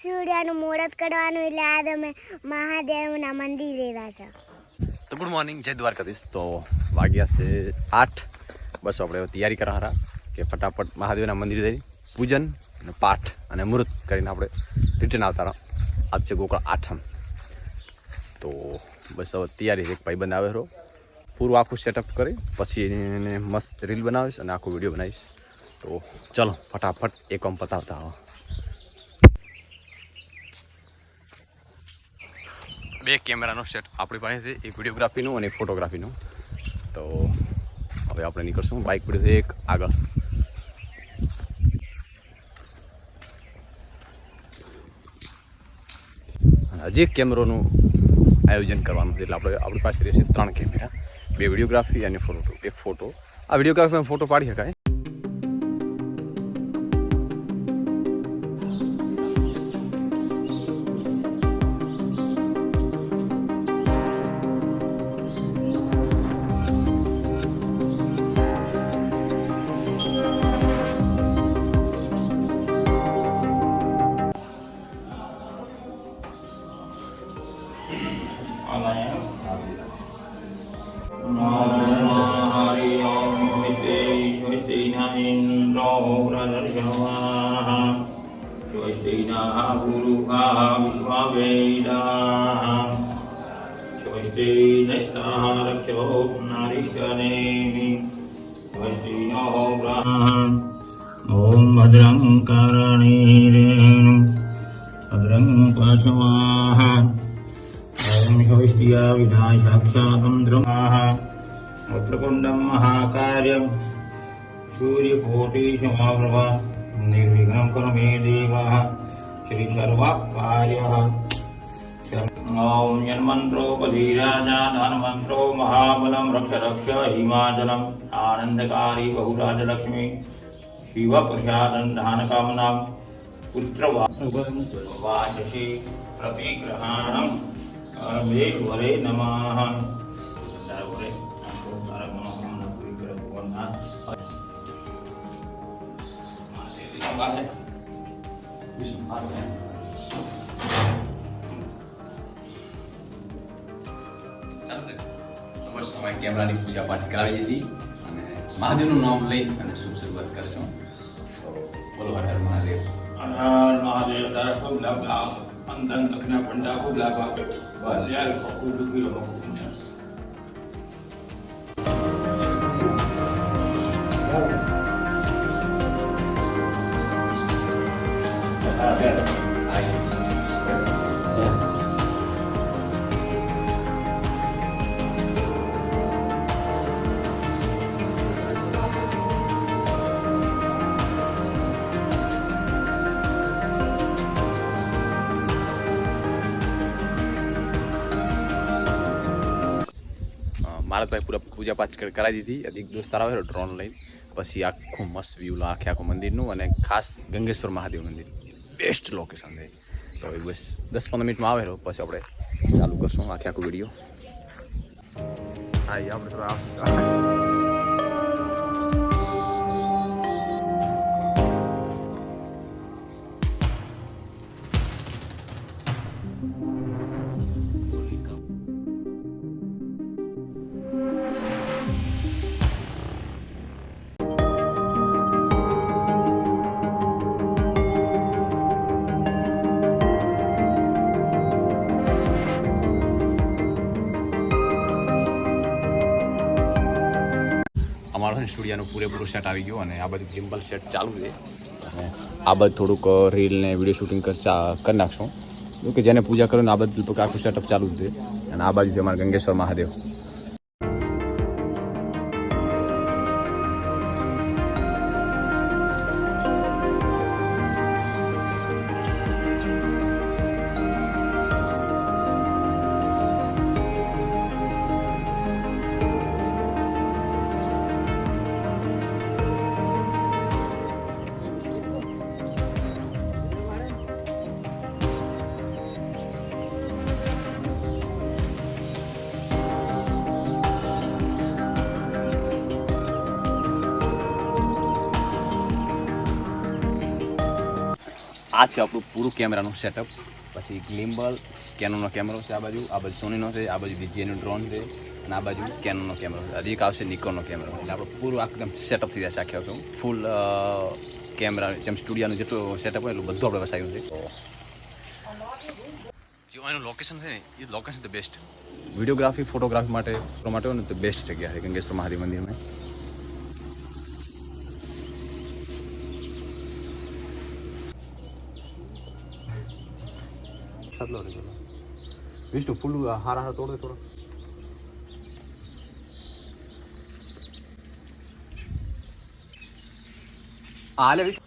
સૂર્યનું મુહૂર્ત કરવાનું એટલે આ તમે મહાદેવના મંદિરે રહ્યા તો ગુડ મોર્નિંગ, જય દ્વારકાધીશ. તો વાગ્યા છે 8. બસ આપણે તૈયારી કરવા હારા કે ફટાફટ મહાદેવના મંદિરે જઈ પૂજન અને પાઠ અને મુહૂર્ત કરીને આપણે રિટર્ન આવતા રહો. આજ છે ગોકળ આઠમ. તો બસ હવે તૈયારી એક ભાઈબંધ આવે રહો, પૂરું આખું સેટઅપ કરી પછી એને મસ્ત રીલ બનાવીશ અને આખો વિડીયો બનાવીશ. તો ચલો ફટાફટ એક કામ પતાવતા આવો. બે કેમેરાનો સેટ આપણી પાસે છે, એક વિડીયોગ્રાફીનું અને એક ફોટોગ્રાફીનું. તો હવે આપણે નીકળશું. બાઇક પડ્યું છે એક આગળ. હજી એક કેમેરાનું આયોજન કરવાનું છે, એટલે આપણી પાસે રહેશે 3 કેમેરા, 2 વિડીયોગ્રાફી અને એક ફોટો. આ વિડીયોગ્રાફીમાં ફોટો પાડી શકાય. ओम भद्रं कर्णेन भद्रं पश्यमाः ओम ह्यष्टिया विधाय साक्षातं द्रमाः वक्रतुण्डं महाकार्यं सूर्यकोटिसमप्रभा निर्विघ्नं कुरु मे देवः श्री सर्वकार्यः ओम यन्मन्त्रोपधीराजा धनमन्त्रो महाबलं रक्ष रक्ष हिमाचलं आनन्दकारी बहुराजलक्ष्मी शिवप्रसादं दानकामनां पुत्रवाचसी प्रतिग्रहाणं परमेश्वरे नमः. બસ તમારી કેમેરાની પૂજા પાઠ કરાવી દીધી અને મહાદેવનું નામ લઈ અને શુભ શરૂઆત કરશું. તો બોલો હર હર મહાદેવ. હર મહાદેવ. તારા ખૂબ લાભ આપે, અંતન દક્ષિણા પંડા ખૂબ લાભ આપે. બસ યાર ખૂબ દુઃખી રહો. મારા ભાઈ પૂરા પૂજા પાઠ કરાવી દીધી. એક દોસ્તાર આવે ડ્રોન લઈને, પછી આખું મસ્ત વ્યૂ આખું મંદિરનું, અને ખાસ ગંગેશ્વર મહાદેવ મંદિર બેસ્ટ લોકેશન છે. તો બસ 10-15 મિનિટમાં આવે પછી આપણે ચાલુ કરશું આખું વિડીયો. હા આપણે છે સ્ટુડિયોનું પૂરેપૂરું સેટ આવી ગયું અને આ બધું ગિમ્બલ સેટ ચાલુ છે અને આ બધું થોડુંક રીલ ને વિડીયો શૂટિંગ કરી નાખશું કે જેને પૂજા કરો ને આ બધું આખું સેટઅપ ચાલુ જ છે અને આ બાજુ છે અમારા ગંગેશ્વર મહાદેવ. આ છે આપણું પૂરું કેમેરાનું સેટઅપ. પછી ગ્લિમ્બલ, કેનોનનો કેમેરો છે, આ બાજુ સોનીનો છે, આ બાજુ વીજીએનું ડ્રોન છે અને આ બાજુ કેનોનનો કેમેરો છે. હજી એક આવશે નિકોનનો કેમેરો. એટલે આપણું પૂરું એકદમ સેટઅપ થઈ જશે આખે આખું ફૂલ કેમેરા જેમ સ્ટુડિયોનું જેટલું સેટઅપ હોય એટલું બધું આપણે વસાવ્યું છે. તો જે એનું લોકેશન છે ને એ location the best videography photography માટે હોય ને તો બેસ્ટ જગ્યા છે ગંગેશ્વર મહાદેવ મંદિરમાં. સાતલો રે ચલો વિષ્ણુ ફૂલ હારા તોડે થોડો. હાલે વિષ્ણુ.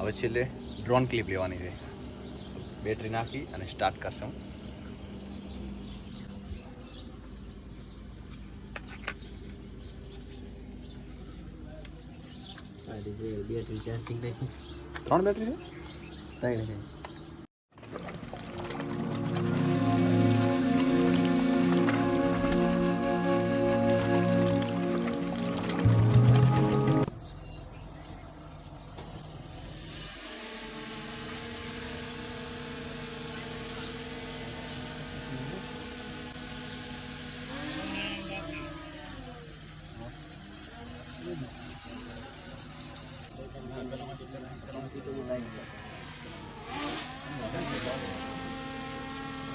હવે છેલ્લે ડ્રોન ક્લિપ લેવાની છે. બેટરી નાખી અને સ્ટાર્ટ કરશું. બેટરી ચાર્જિંગ નહીં. 3 બેટરી છે. ત્રણ છે.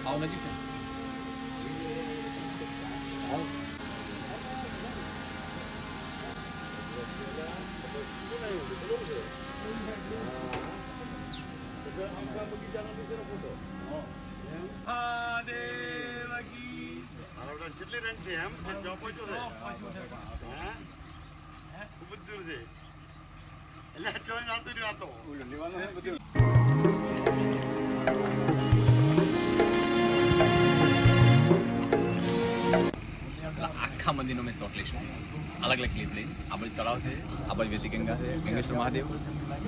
આવ નજીક છે. કેટલી રંગ છે એમ ચોપો છો છે ખૂબ જ દૂર છે એટલે ચોઈ આવતું રહ્યું આ તો બધું. આખા મંદિરનો મેં શોટ લઈશું અલગ અલગ ક્લિપ લઈ. આ બાજુ તળાવ છે, આ બાજુ વેદી ગંગા છે, ગંગેશ્વર મહાદેવ,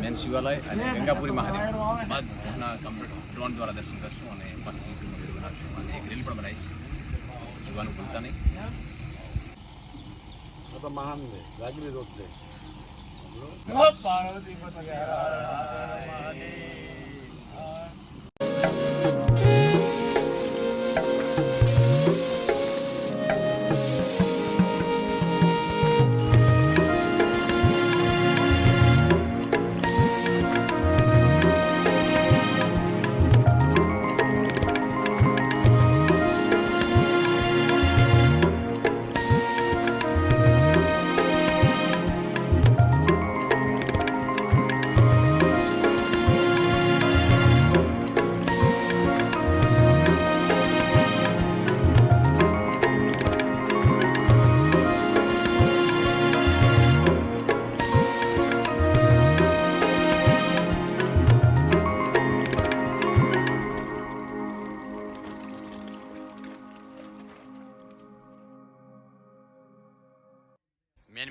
મેન શિવાલય અને ગંગાપુરી મહાદેવ. બધાના કમ્પ્લીટ ડ્રોન દ્વારા દર્શન કરશું અને પછી મંદિર બનાવશું અને એક રીલ પણ બનાવીશ. જોવાનું ભૂલતા નહીં. મહાન છે રાજવી રોડ છે.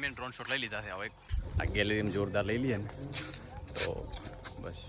મેન ડ્રોન શોટ લઈ લીધા છે. હવે આ ગેલેરીમાં જોરદાર લઈ લઈએ ને તો બસ